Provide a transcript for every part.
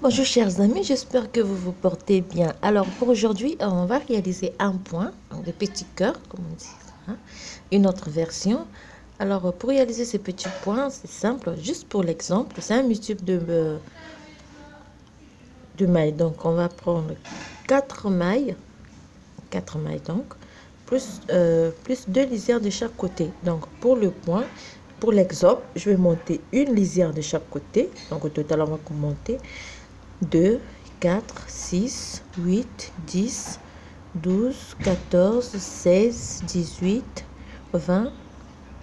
Bonjour chers amis, j'espère que vous vous portez bien. Alors pour aujourd'hui, on va réaliser un point, de petits cœurs, comme on dit, hein, une autre version. Alors pour réaliser ces petits points, c'est simple, juste pour l'exemple, c'est un multiple de mailles. Donc on va prendre 4 mailles, 4 mailles donc, plus 2 lisières de chaque côté. Donc pour le point, pour l'exemple, je vais monter une lisière de chaque côté. Donc au total, on va monter 2, 4, 6, 8, 10, 12, 14, 16, 18, 20,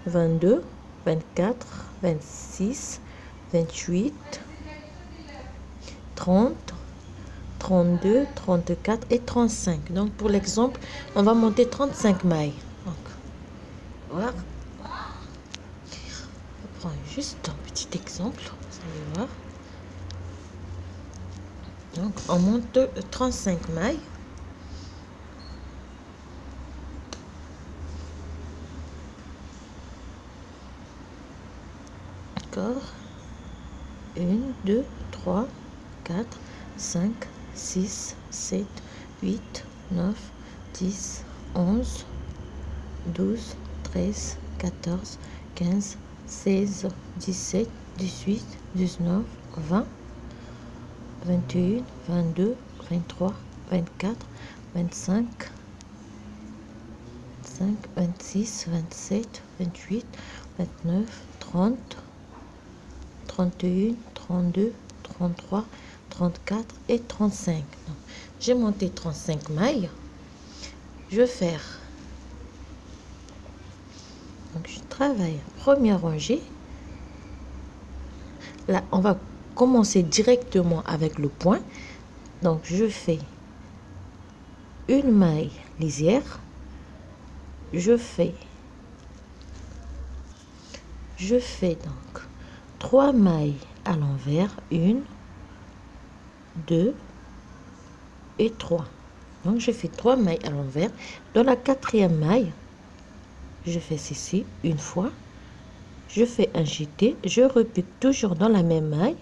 22, 24, 26, 28, 30, 32, 34 et 35. Donc pour l'exemple, on va monter 35 mailles. Donc, voilà. On prend juste un petit exemple, vous allez voir. Donc on monte 35 mailles. D'accord. 1, 2, 3, 4, 5, 6, 7, 8, 9, 10, 11, 12, 13, 14, 15, 16, 17, 18, 19, 20, 21, 22, 23, 24, 25, 25, 26, 27, 28, 29, 30, 31, 32, 33, 34 et 35. J'ai monté 35 mailles. Je vais faire. Donc je travaille première rangée. Là, on va commencer directement avec le point. Donc je fais une maille lisière. Je fais donc 3 mailles à l'envers, 1, 2 et 3. Donc je fais 3 mailles à l'envers. Dans la quatrième maille, je fais ceci une fois, je fais un jeté, je repique toujours dans la même maille,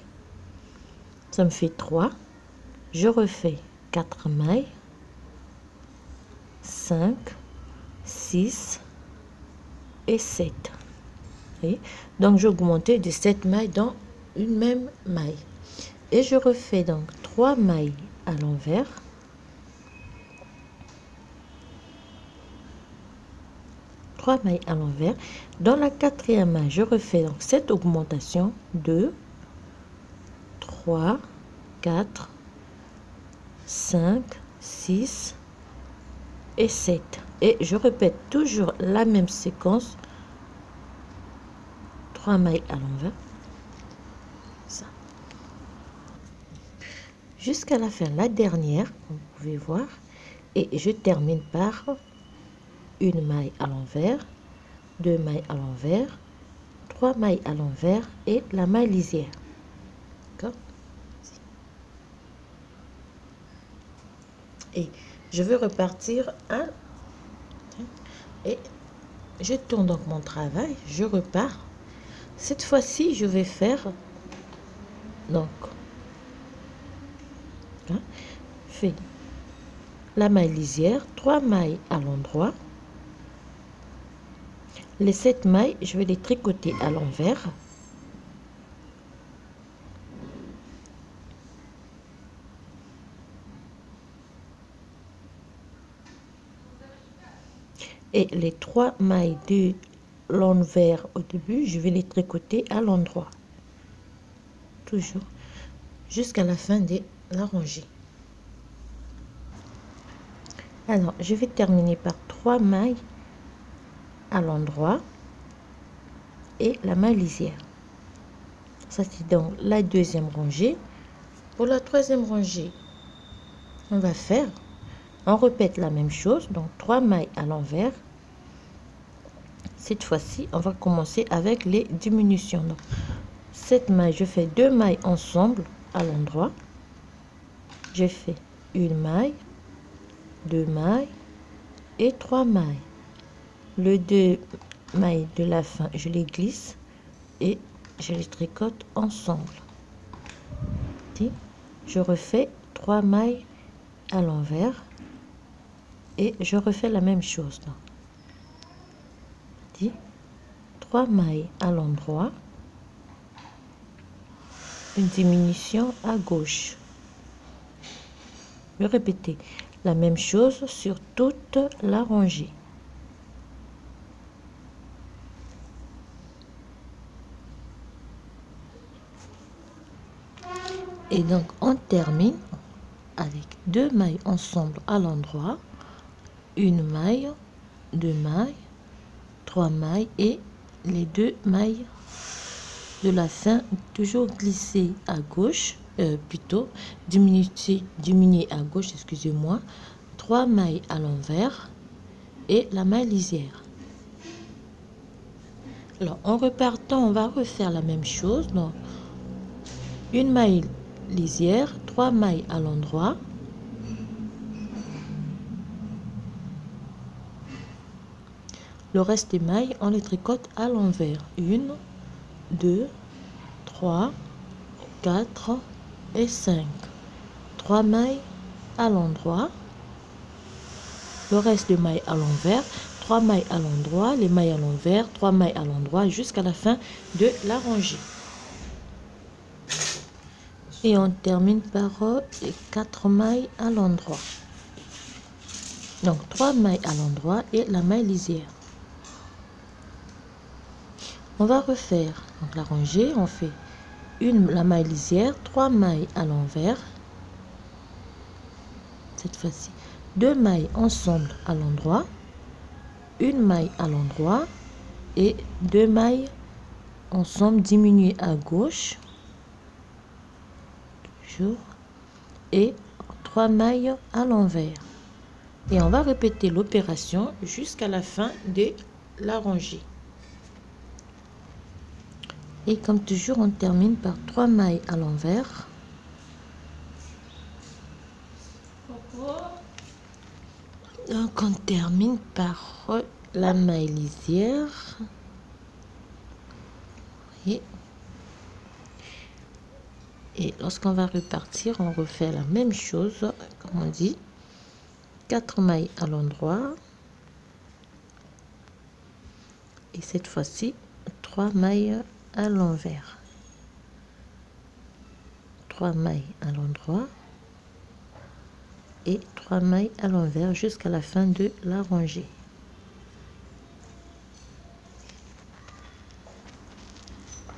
ça me fait 3, je refais 4 mailles, 5, 6 et 7. Voyez? Donc j'augmente de 7 mailles dans une même maille et je refais donc 3 mailles à l'envers, 3 mailles à l'envers. Dans la quatrième maille, je refais donc cette augmentation, 2, 3, 4, 5, 6 et 7. Et je répète toujours la même séquence, 3 mailles à l'envers, ça, jusqu'à la fin, la dernière, comme vous pouvez voir, et je termine par une maille à l'envers, 2 mailles à l'envers, 3 mailles à l'envers et la maille lisière. D'accord? Et je vais repartir et je tourne donc mon travail, je repars. Cette fois-ci, je vais faire donc fais la maille lisière, 3 mailles à l'endroit. Les 7 mailles, je vais les tricoter à l'envers. Et les 3 mailles de l'envers au début, je vais les tricoter à l'endroit. Toujours jusqu'à la fin de la rangée. Alors, je vais terminer par 3 mailles à l'endroit et la maille lisière. Ça, c'est donc la deuxième rangée. Pour la troisième rangée, on répète la même chose, donc 3 mailles à l'envers. Cette fois-ci, on va commencer avec les diminutions. Donc, cette maille, je fais 2 mailles ensemble à l'endroit. Je fais une maille, 2 mailles et 3 mailles. Le 2 mailles de la fin, je les glisse et je les tricote ensemble. je refais 3 mailles à l'envers et je refais la même chose là. 3 mailles à l'endroit, une diminution à gauche. Je répète la même chose sur toute la rangée. Et donc on termine avec 2 mailles ensemble à l'endroit, une maille, 2 mailles, 3 mailles et les 2 mailles de la fin, toujours glisser à gauche, plutôt diminuer à gauche, excusez-moi, 3 mailles à l'envers et la maille lisière. Alors en repartant, on va refaire la même chose. Donc une maille lisière, 3 mailles à l'endroit, le reste des mailles on les tricote à l'envers. 1, 2, 3, 4 et 5. 3 mailles à l'endroit, le reste des mailles à l'envers, 3 mailles à l'endroit, les mailles à l'envers, 3 mailles à l'endroit jusqu'à la fin de la rangée. Et on termine par 4 mailles à l'endroit. Donc 3 mailles à l'endroit et la maille lisière. On va refaire donc la rangée, on fait la maille lisière, 3 mailles à l'envers, cette fois-ci 2 mailles ensemble à l'endroit, une maille à l'endroit et 2 mailles ensemble diminuées à gauche, toujours, et 3 mailles à l'envers. Et on va répéter l'opération jusqu'à la fin de la rangée. Et comme toujours, on termine par 3 mailles à l'envers. Donc on termine par la maille lisière. Et lorsqu'on va repartir, on refait la même chose, comme on dit. 4 mailles à l'endroit. Et cette fois-ci, 3 mailles à l'envers. 3 mailles à l'endroit et 3 mailles à l'envers jusqu'à la fin de la rangée.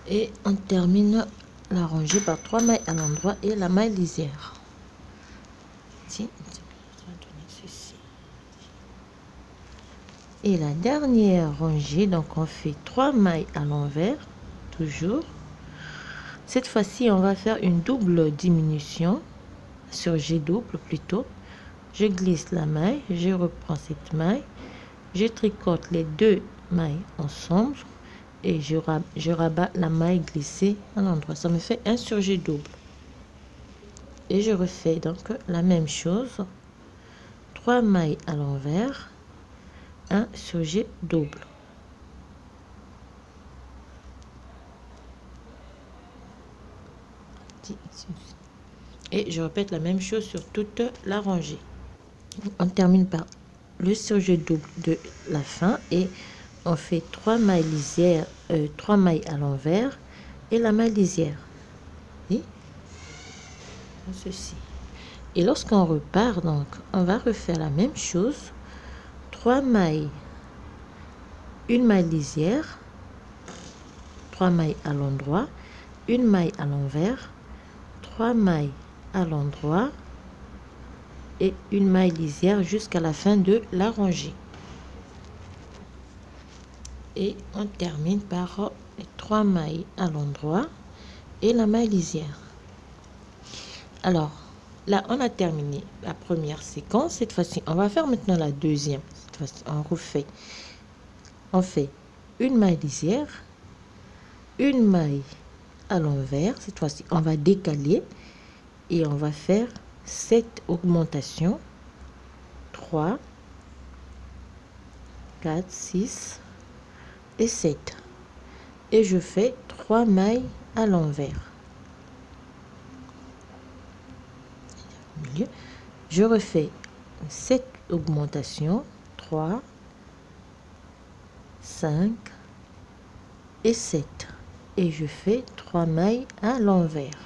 Et on termine la rangée par 3 mailles à l'endroit et la maille lisière. Et la dernière rangée, donc on fait 3 mailles à l'envers, toujours. Cette fois-ci, on va faire une double diminution, sur G double plutôt. Je glisse la maille, je reprends cette maille, je tricote les 2 mailles ensemble et je rabats la maille glissée à l'endroit. Ça me fait un sur G double. Et je refais donc la même chose, 3 mailles à l'envers, 1 sur G double. Et je répète la même chose sur toute la rangée. On termine par le sur G double de la fin et on fait 3 mailles lisières, 3 mailles à l'envers et la maille lisière. Et ceci. Et lorsqu'on repart, donc on va refaire la même chose, 3 mailles, une maille lisière, 3 mailles à l'endroit, une maille à l'envers, 3 mailles à l'endroit et une maille lisière jusqu'à la fin de la rangée. Et on termine par les 3 mailles à l'endroit et la maille lisière. Alors là on a terminé la première séquence. Cette fois-ci on va faire maintenant la deuxième. Cette fois-ci on refait, on fait une maille lisière, une maille à l'envers. Cette fois-ci on va décaler et on va faire 7 augmentations, 3, 4, 6 et 7. Et je fais 3 mailles à l'envers. milieu. Je refais 7 augmentations, 3, 5 et 7. Et je fais 3 mailles à l'envers.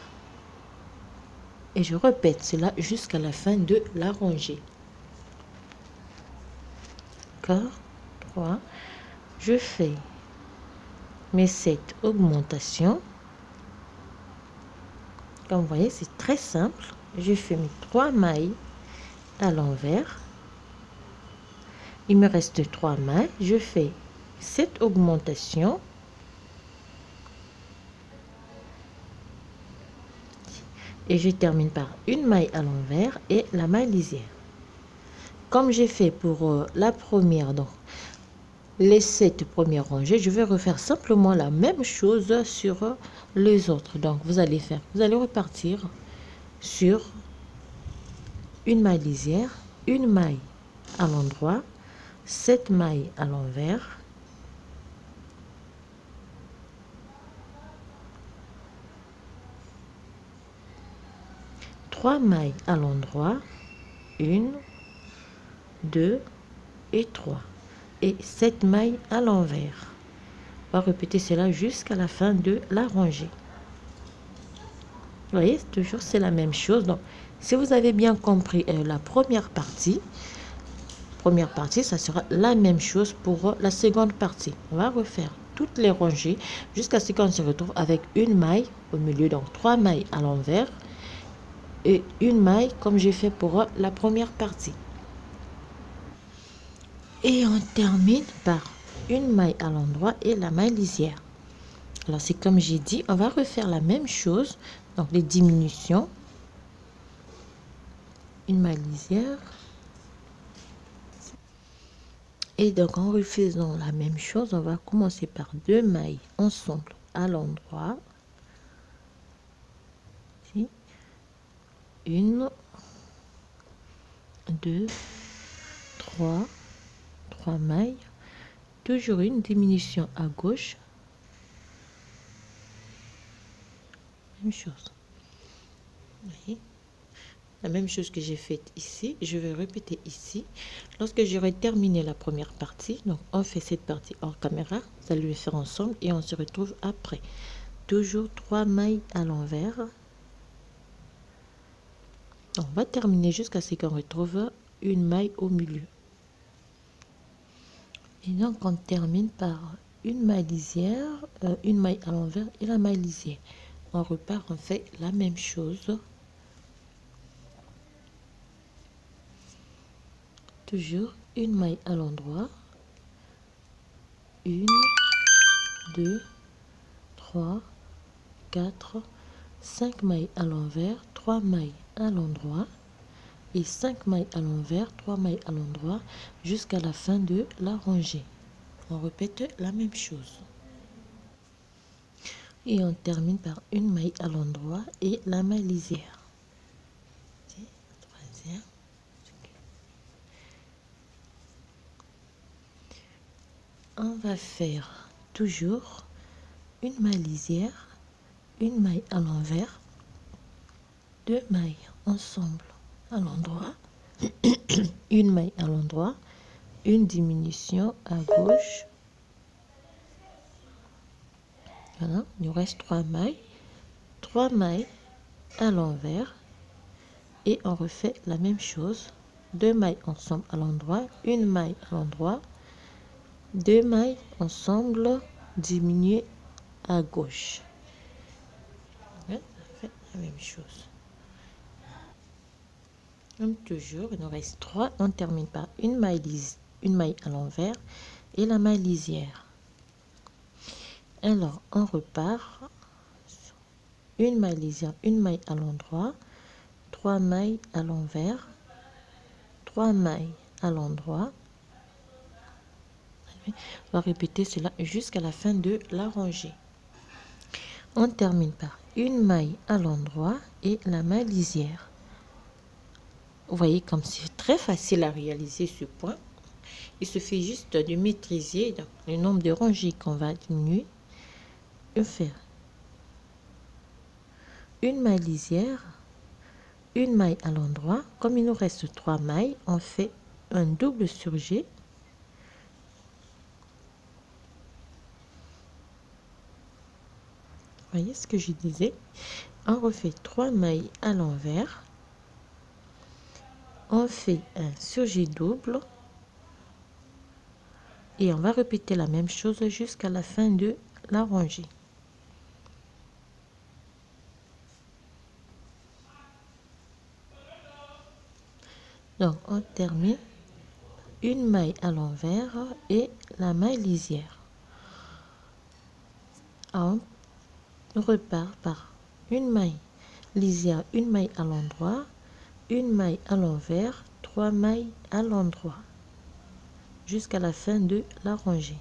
Et je répète cela jusqu'à la fin de la rangée. D'accord? 3. Je fais mes 7 augmentations. Comme vous voyez, c'est très simple. Je fais mes 3 mailles à l'envers. Il me reste 3 mailles. Je fais 7 augmentations. Et je termine par une maille à l'envers et la maille lisière. Comme j'ai fait pour la première, donc les 7 premières rangées, je vais refaire simplement la même chose sur les autres. Donc vous allez repartir sur une maille lisière, une maille à l'endroit, 7 mailles à l'envers, trois mailles à l'endroit, 1, 2 et 3, et 7 mailles à l'envers. On va répéter cela jusqu'à la fin de la rangée. Vous voyez, toujours c'est la même chose. Donc si vous avez bien compris la première partie, ça sera la même chose pour la seconde partie. On va refaire toutes les rangées jusqu'à ce qu'on se retrouve avec une maille au milieu, donc 3 mailles à l'envers et une maille comme j'ai fait pour la première partie. Et on termine par une maille à l'endroit et la maille lisière. Alors c'est comme j'ai dit, on va refaire la même chose, donc les diminutions, une maille lisière. Et donc en refaisant la même chose, on va commencer par 2 mailles ensemble à l'endroit. 1, 2, 3 mailles, toujours une diminution à gauche. Même chose. Voyez, la même chose que j'ai faite ici, je vais répéter ici. Lorsque j'aurai terminé la première partie, donc on fait cette partie hors caméra, vous allez le faire ensemble et on se retrouve après. Toujours 3 mailles à l'envers. On va terminer jusqu'à ce qu'on retrouve une maille au milieu. Et donc on termine par une maille lisière, une maille à l'envers et la maille lisière. On repart, on fait la même chose. Toujours une maille à l'endroit. 1, 2, 3, 4, 5 mailles à l'envers, 3 mailles à l'endroit et 5 mailles à l'envers, 3 mailles à l'endroit jusqu'à la fin de la rangée. On répète la même chose. Et on termine par une maille à l'endroit et la maille lisière. Troisième. On va faire toujours une maille lisière, une maille à l'envers, 2 mailles ensemble à l'endroit, une maille à l'endroit, une diminution à gauche. Voilà, il nous reste 3 mailles à l'envers et on refait la même chose, 2 mailles ensemble à l'endroit, une maille à l'endroit, 2 mailles ensemble diminuées à gauche. On fait la même chose. Comme toujours, il nous reste 3. On termine par une maille à l'envers et la maille lisière. Alors, on repart. Une maille lisière, une maille à l'endroit, 3 mailles à l'envers, 3 mailles à l'endroit. On va répéter cela jusqu'à la fin de la rangée. On termine par une maille à l'endroit et la maille lisière. Vous voyez comme c'est très facile à réaliser ce point. Il suffit juste de maîtriser le nombre de rangées qu'on va diminuer et faire une maille lisière, une maille à l'endroit. Comme il nous reste 3 mailles, on fait un double surjet. Voyez ce que je disais, on refait 3 mailles à l'envers, on fait un surjet double et on va répéter la même chose jusqu'à la fin de la rangée. Donc on termine une maille à l'envers et la maille lisière. On repart par une maille lisière, une maille à l'endroit, une maille à l'envers, 3 mailles à l'endroit jusqu'à la fin de la rangée.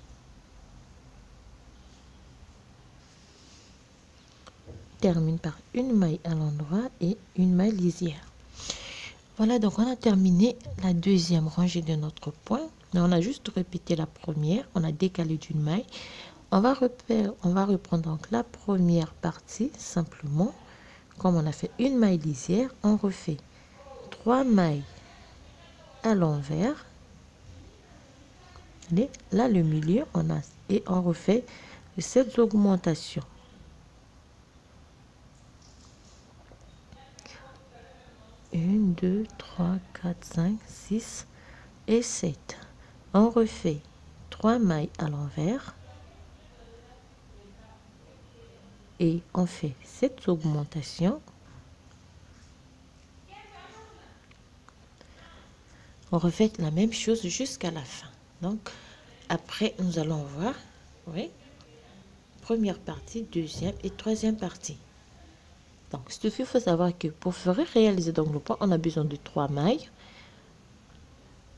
Termine par une maille à l'endroit et une maille lisière. Voilà, donc on a terminé la deuxième rangée de notre point. On a juste répété la première, on a décalé d'une maille. On va reprendre donc la première partie simplement. Comme on a fait une maille lisière, on refait 3 mailles à l'envers. Là le milieu, et on refait 7 augmentations. 1, 2, 3, 4, 5, 6 et 7. On refait 3 mailles à l'envers et on fait 7 augmentations. On refait la même chose jusqu'à la fin. Donc après nous allons voir, oui, première partie, deuxième et troisième partie. Donc ce qu'il faut savoir que pour réaliser donc le point, on a besoin de 3 mailles.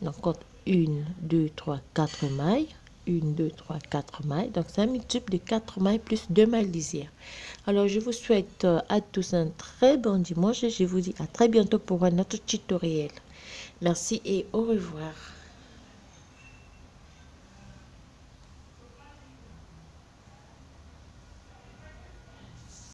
Donc compte 1, 2, 3, 4 mailles. 1, 2, 3, 4 mailles. Donc c'est un multiple de 4 mailles plus 2 mailles lisières. Alors je vous souhaite à tous un très bon dimanche et je vous dis à très bientôt pour un autre tutoriel. Merci et au revoir.